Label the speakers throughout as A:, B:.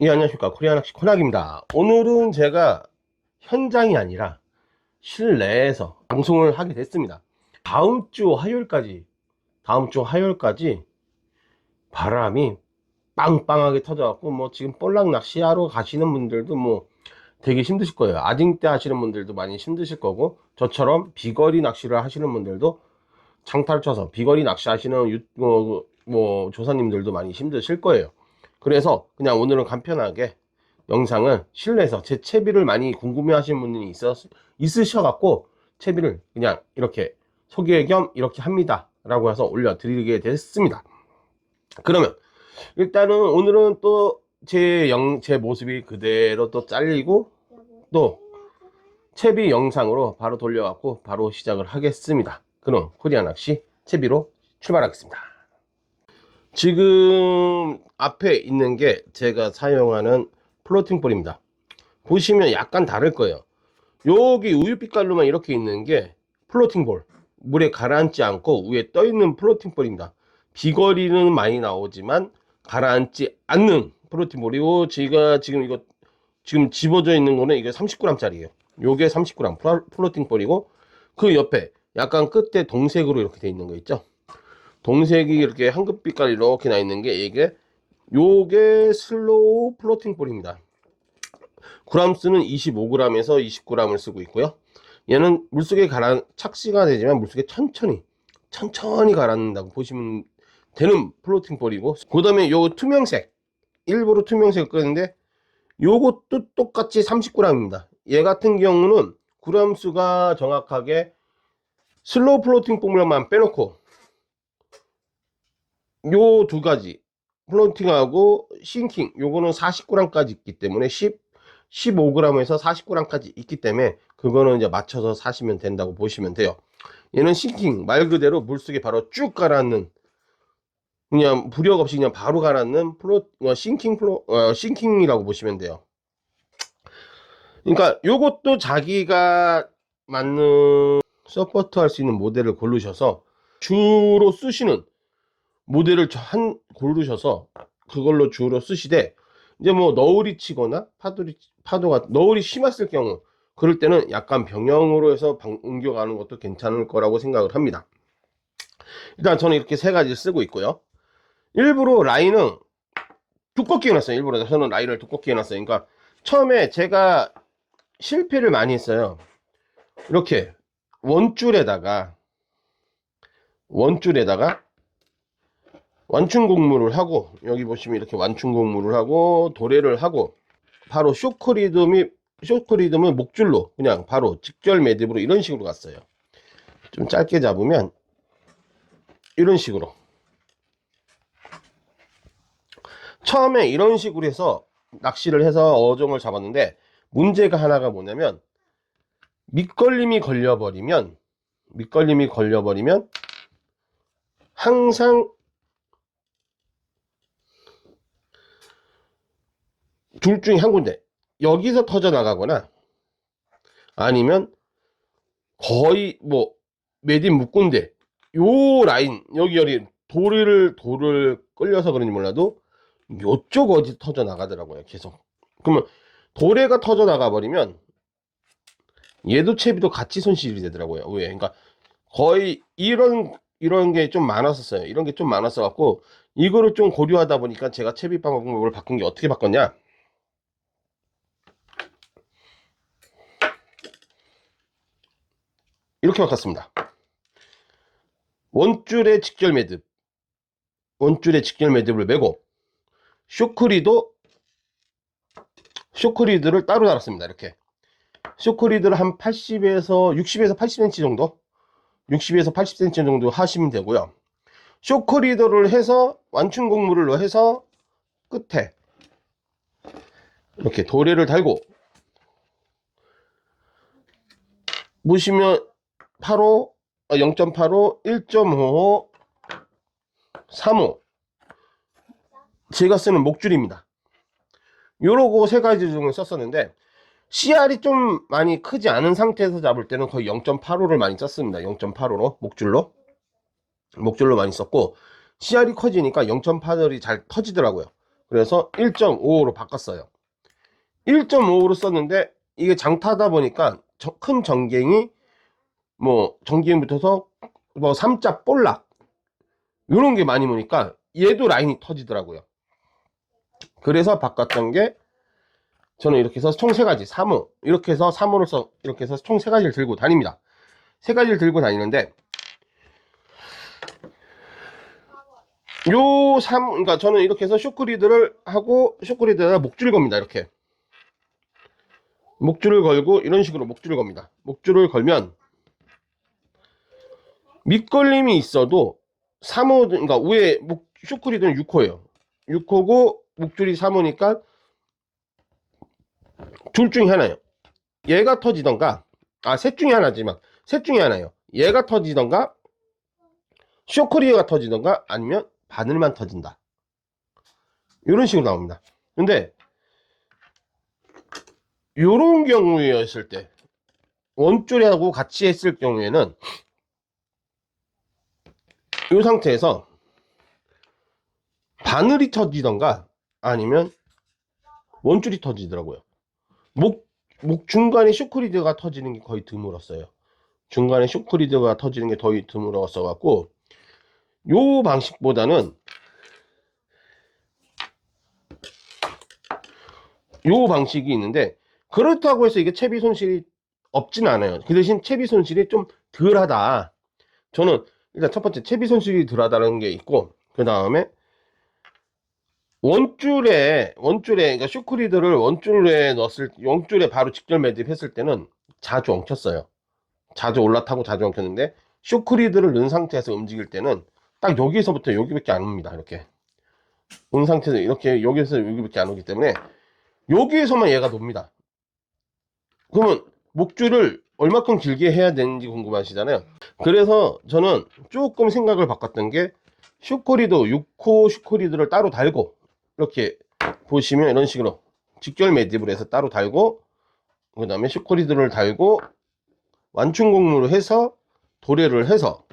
A: 예, 안녕하십니까. 코리아낚시 코낙입니다. 오늘은 제가 현장이 아니라 실내에서 방송을 하게 됐습니다. 다음 주 화요일까지 바람이 빵빵하게 터져갖고, 지금 볼락 낚시하러 가시는 분들도 되게 힘드실 거예요. 아징대 하시는 분들도 많이 힘드실 거고, 저처럼 비거리 낚시를 하시는 분들도 장타를 쳐서 비거리 낚시 하시는 조사님들도 많이 힘드실 거예요. 그래서 그냥 오늘은 간편하게 영상을 실내에서 제 채비를 많이 궁금해 하시는 분이 있으셔갖고 채비를 그냥 이렇게 소개 겸 이렇게 합니다 라고 해서 올려드리게 됐습니다. 그러면 일단은 오늘은 또 제 모습이 그대로 또 잘리고 또 채비 영상으로 바로 돌려갖고 바로 시작을 하겠습니다. 그럼 코리아 낚시 채비로 출발하겠습니다. 지금 앞에 있는 게 제가 사용하는 플로팅 볼입니다. 보시면 약간 다를 거예요. 여기 우유빛깔로만 이렇게 있는 게 플로팅 볼, 물에 가라앉지 않고 위에 떠 있는 플로팅 볼입니다. 비거리는 많이 나오지만 가라앉지 않는 플로팅 볼이고, 제가 지금 집어져 있는 거는 이게 30g 짜리예요. 요게 30g 플로팅 볼이고, 그 옆에 약간 끝에 동색으로 이렇게 돼 있는 거 있죠. 동색이 이렇게 황금빛깔 이렇게 나 있는 게 요게 슬로우 플로팅 볼입니다. g수는 25g에서 20g을 쓰고 있고요. 얘는 물속에 착시가 되지만 물속에 천천히 가라앉는다고 보시면 되는 플로팅 볼이고, 그 다음에 요 투명색, 일부러 투명색을 끄는데 요것도 똑같이 30g입니다. 얘 같은 경우는 g수가 정확하게 슬로우 플로팅 볼만 빼놓고 요 두 가지 플로팅하고 싱킹 요거는 40g까지 있기 때문에 15g에서 40g까지 있기 때문에 그거는 이제 맞춰서 사시면 된다고 보시면 돼요. 얘는 싱킹, 말 그대로 물속에 바로 쭉 가라앉는, 그냥 부력 없이 그냥 바로 가라앉는 싱킹이라고 보시면 돼요. 그러니까 요것도 자기가 맞는 서포트 할 수 있는 모델을 고르셔서 주로 쓰시는 모델을 고르셔서 그걸로 주로 쓰시되, 이제 너울이 치거나 파도가 너울이 심했을 경우, 그럴 때는 약간 병영으로 해서 옮겨가는 것도 괜찮을 거라고 생각을 합니다. 일단 저는 이렇게 세 가지 쓰고 있고요. 일부러 라인은 두껍게 해놨어요. 일부러 저는 라인을 두껍게 해놨어요. 그러니까 처음에 제가 실패를 많이 했어요. 이렇게 원줄에다가 완충곡물을 하고, 여기 보시면 이렇게 완충곡물을 하고 도래를 하고, 바로 쇼크리듬은 목줄로 그냥 바로 직결 매듭으로 이런 식으로 갔어요. 좀 짧게 잡으면 이런 식으로, 처음에 이런 식으로 해서 낚시를 해서 어종을 잡았는데, 문제가 하나가 뭐냐면 밑걸림이 걸려버리면 항상 둘 중에 한 군데, 여기서 터져 나가거나 아니면 거의 매듭 묶은데 요 라인 여기 돌을 끌려서 그런지 몰라도 요쪽 어디 터져 나가더라고요. 계속. 그러면 도래가 터져 나가 버리면 얘도 채비도 같이 손실이 되더라고요. 왜? 그러니까 거의 이런 게 좀 많았었어요. 이런 게 좀 많았어 갖고 이거를 좀 고려하다 보니까 제가 채비 방법을 바꾼 게, 어떻게 바꿨냐, 이렇게 바꿨습니다. 원줄에 직결 매듭을 매고, 쇼크리드를 따로 달았습니다. 이렇게 쇼크리드를 한 60에서 80cm 정도, 60에서 80cm 정도 하시면 되고요. 쇼크리더를 해서 완충곡물을 해서 끝에 이렇게 도래를 달고, 보시면 0.85, 1.55, 3호 제가 쓰는 목줄입니다. 요러고 세 가지 중을 썼었는데, CR이 좀 많이 크지 않은 상태에서 잡을 때는 거의 0.85를 많이 썼습니다. 0.85로 목줄로 많이 썼고, CR이 커지니까 0.8이 잘 터지더라고요. 그래서 1.55로 바꿨어요. 1.55로 썼는데 이게 장타다 보니까 큰 전갱이 뭐 전갱이 붙어서 뭐 3자 볼락 이런 게 많이 오니까 얘도 라인이 터지더라고요. 그래서 바꿨던 게 저는 이렇게 해서 총 3가지 3호 이렇게 해서 3호를 이렇게 해서 총 3가지를 들고 다닙니다. 3가지를 들고 다니는데 그러니까 저는 이렇게 해서 쇼크리드를 하고 쇼크리드에다 목줄을 겁니다. 이렇게 목줄을 걸고 이런 식으로 목줄을 겁니다. 목줄을 걸면 밑걸림이 있어도 3호 그러니까 위에 쇼크리드는 6호예요. 6호고 목줄이 3호니까 둘 중에 하나예요. 얘가 터지던가 셋 중에 하나지만 셋 중에 하나예요. 얘가 터지던가 쇼크리드가 터지던가 아니면 바늘만 터진다. 이런 식으로 나옵니다. 근데 요런 경우였을 때 원줄하고 같이 했을 경우에는 이 상태에서 바늘이 터지던가 아니면 원줄이 터지더라고요. 목 중간에 쇼크리드가 터지는 게 거의 드물었어요. 중간에 쇼크리드가 터지는 게 거의 드물었어 갖고 요 방식보다는 요 방식이 있는데 그렇다고 해서 이게 채비 손실이 없진 않아요. 그 대신 채비 손실이 좀 덜하다. 저는 일단 첫 번째 채비 손실이 덜하다는 게 있고 그 다음에 원줄에 그러니까 쇼크리드를 원줄에 바로 직결 매듭했을 때는 자주 엉켰어요. 자주 올라타고 자주 엉켰는데 쇼크리드를 넣은 상태에서 움직일 때는 딱 여기서부터 여기밖에 안 옵니다. 이렇게 온 상태에서 이렇게 여기서 여기밖에 안 오기 때문에 여기에서만 얘가 놉니다. 그러면 목줄을 얼마큼 길게 해야 되는지 궁금하시잖아요. 그래서 저는 조금 생각을 바꿨던 게 쇼크리드 6호 쇼크리드를 따로 달고 이렇게 보시면 이런 식으로 직결 매듭을 해서 따로 달고 그 다음에 쇼크리드를 달고 완충곡무를 해서 도래를 해서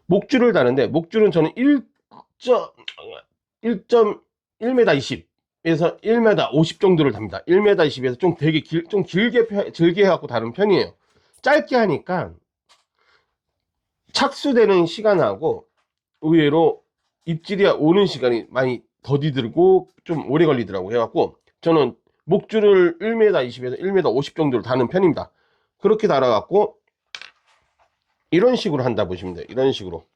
A: 목줄을 다는데 목줄은 저는 1.1m 20에서 1m 50 정도를 답니다. 1m 20에서 좀 되게 좀 길게 해갖고 다른 편이에요. 짧게 하니까 착수되는 시간하고 의외로 입질이 오는 시간이 많이 더디들고 좀 오래 걸리더라고 해갖고 저는 목줄을 1m 20에서 1m 50 정도로 다는 편입니다. 그렇게 달아갖고 이런 식으로 한다 보시면 돼요. 이런 식으로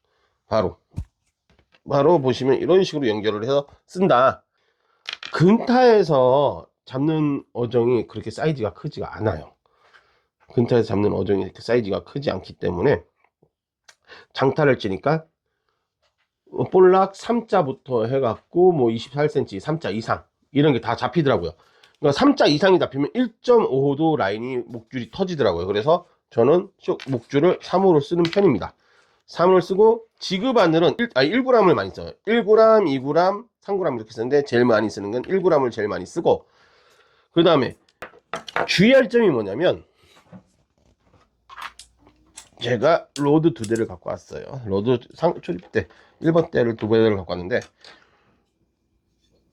A: 바로 보시면 이런 식으로 연결을 해서 쓴다. 근타에서 잡는 어종이 그렇게 사이즈가 크지가 않아요. 근타에서 잡는 어종이 이렇게 사이즈가 크지 않기 때문에 장타를 치니까 볼락 3자부터 해갖고 뭐 24cm 3자 이상 이런 게 다 잡히더라고요. 그러니까 3자 이상이 잡히면 1.5도 라인이 목줄이 터지더라고요. 그래서 저는 목줄을 3호로 쓰는 편입니다. 3호를 쓰고 지그바늘은 1g을 많이 써요. 1g, 2g, 3g 이렇게 쓰는데 제일 많이 쓰는 건 1g을 제일 많이 쓰고 그 다음에 주의할 점이 뭐냐면 제가 로드 2대를 갖고 왔어요. 로드 초립대 1번 대를 2대를 갖고 왔는데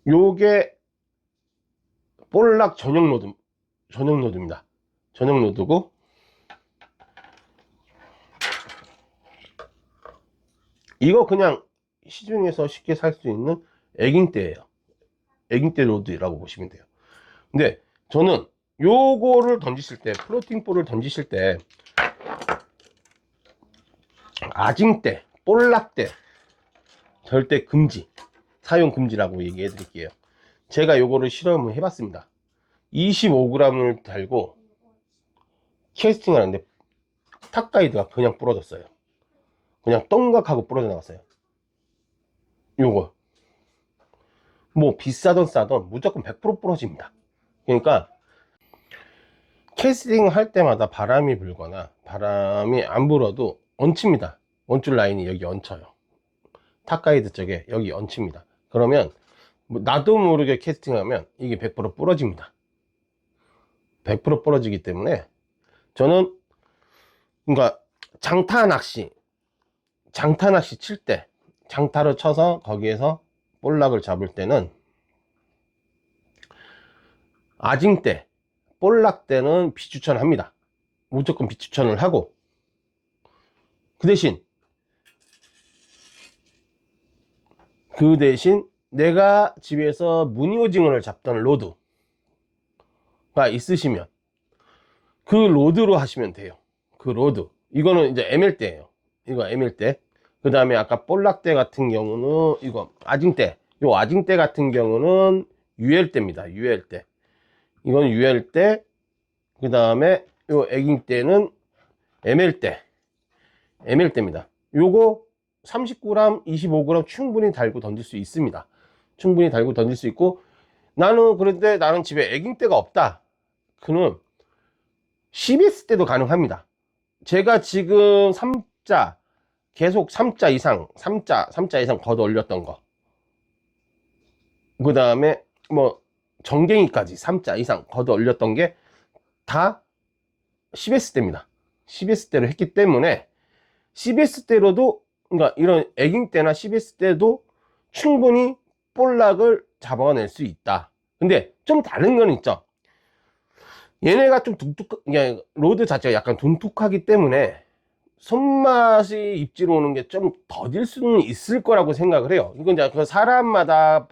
A: 요게 볼락 전용 로드입니다. 전용 로드고 이거 그냥 시중에서 쉽게 살 수 있는 애깅대예요. 애깅대 로드라고 보시면 돼요. 근데 저는 요거를 던지실 때 플로팅볼을 던지실 때 아징대, 볼락대 절대 금지, 사용 금지라고 얘기해 드릴게요. 제가 요거를 실험을 해봤습니다. 25g을 달고 캐스팅을 하는데 탑가이드가 그냥 부러졌어요. 그냥 똥각하고 부러져 나갔어요. 요거 뭐 비싸던 싸던 무조건 100% 부러집니다. 그러니까 캐스팅 할 때마다 바람이 불거나 바람이 안 불어도 얹힙니다. 원줄 라인이 여기 얹혀요. 탑가이드 쪽에 여기 얹힙니다. 그러면 뭐 나도 모르게 캐스팅하면 이게 100% 부러집니다. 100% 부러지기 때문에 저는 그러니까 장타 낚시 칠 때 장타를 쳐서 거기에서 볼락을 잡을 때는 아징대, 볼락 때는 비추천합니다. 무조건 비추천을 하고, 그 대신 내가 집에서 무늬오징어를 잡던 로드가 있으시면 그 로드로 하시면 돼요. 그 로드. 이거는 이제 ML대예요. 이거 ML대. 그 다음에 아까 볼락대 같은 경우는 이거 아징대. 요 아징대 같은 경우는 UL대입니다. UL대. 이건 UL대. 그 다음에 요 애깅대는 ML대. ML대입니다. 요거 30g, 25g 충분히 달고 던질 수 있습니다. 충분히 달고 던질 수 있고, 그런데 나는 집에 애깅대가 없다. 그는 CBS 때도 가능합니다. 제가 지금 3자, 계속 3자 이상 걷어 올렸던 거. 그 다음에 뭐 정갱이까지 3자 이상 걷어 올렸던 게 다 CBS 때입니다. CBS 때로 했기 때문에 CBS 때로도, 그러니까 이런 애깅 때나 CBS 때도 충분히 볼락을 잡아낼 수 있다. 근데 좀 다른 건 있죠. 얘네가 좀 그냥 로드 자체가 약간 둔툭하기 때문에 손맛이 입질 오는 게 좀 더딜 수는 있을 거라고 생각을 해요. 이건 이제 그 사람마다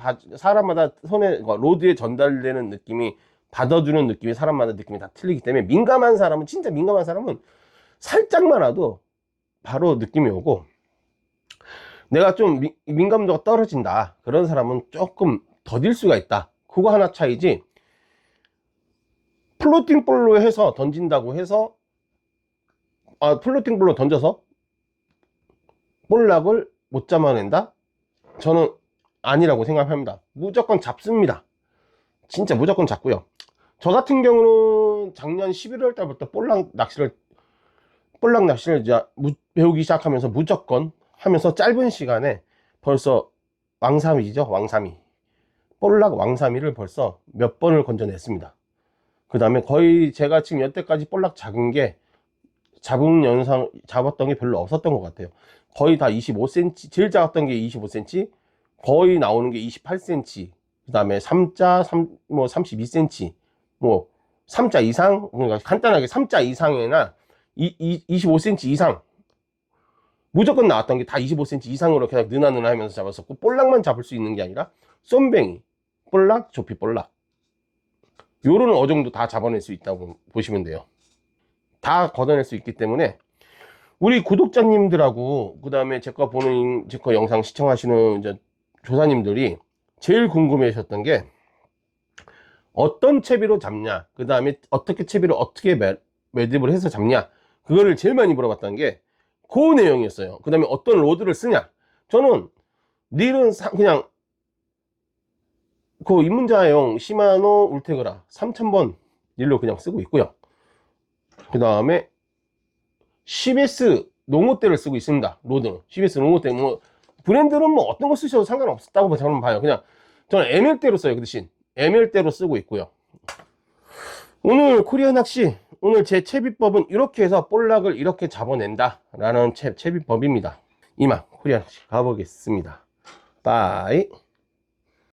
A: 손에, 로드에 전달되는 느낌이, 받아주는 느낌이 사람마다 느낌이 다 틀리기 때문에, 민감한 사람은, 진짜 민감한 사람은 살짝만 와도 바로 느낌이 오고, 내가 좀 민감도가 떨어진다, 그런 사람은 조금 더딜 수가 있다. 그거 하나 차이지, 플로팅 볼로 해서 던진다고 해서, 플로팅 볼로 던져서 볼락을 못 잡아낸다? 저는 아니라고 생각합니다. 무조건 잡습니다. 진짜 무조건 잡고요. 저 같은 경우는 작년 11월 달부터 볼락 낚시를 이제 배우기 시작하면서 무조건 하면서 짧은 시간에 벌써 왕삼이죠. 왕삼이. 볼락 왕삼이를 벌써 몇 번을 건져냈습니다. 그 다음에 거의 제가 지금 여태까지 볼락 잡았던 게 별로 없었던 것 같아요. 거의 다 25cm, 제일 작았던 게 25cm, 거의 나오는 게 28cm, 그 다음에 3자, 32cm, 3자 이상, 그러니까 간단하게 3자 이상이나 25cm 이상, 무조건 나왔던 게 다 25cm 이상으로 그냥 느나느나 하면서 잡았었고, 볼락만 잡을 수 있는 게 아니라 쏨뱅이, 볼락, 조피 볼락, 요런 어종도 다 잡아낼 수 있다고 보시면 돼요. 다 걷어낼 수 있기 때문에 우리 구독자님들하고, 그 다음에 제 거 영상 시청하시는 이제 조사님들이 제일 궁금해 하셨던 게, 어떤 채비로 잡냐, 그 다음에 채비를 어떻게 매듭을 해서 잡냐, 그거를 제일 많이 물어봤던 게 그 내용이었어요. 그 다음에 어떤 로드를 쓰냐. 저는 릴은 그냥 그 입문자용 시마노 울테그라 3000번 릴로 그냥 쓰고 있고요. 그 다음에 CBS 농어대를 쓰고 있습니다. 로드는 CBS 농어대. 브랜드는 어떤 거 쓰셔도 상관없다고 저는 봐요. 그냥 저는 ML대로 써요. 그 대신 ML대로 쓰고 있고요. 오늘 코리아 낚시, 오늘 제 채비법은 이렇게 해서 볼락을 이렇게 잡아낸다 라는 채비법입니다. 이만 코리아 낚시 가보겠습니다. 빠이.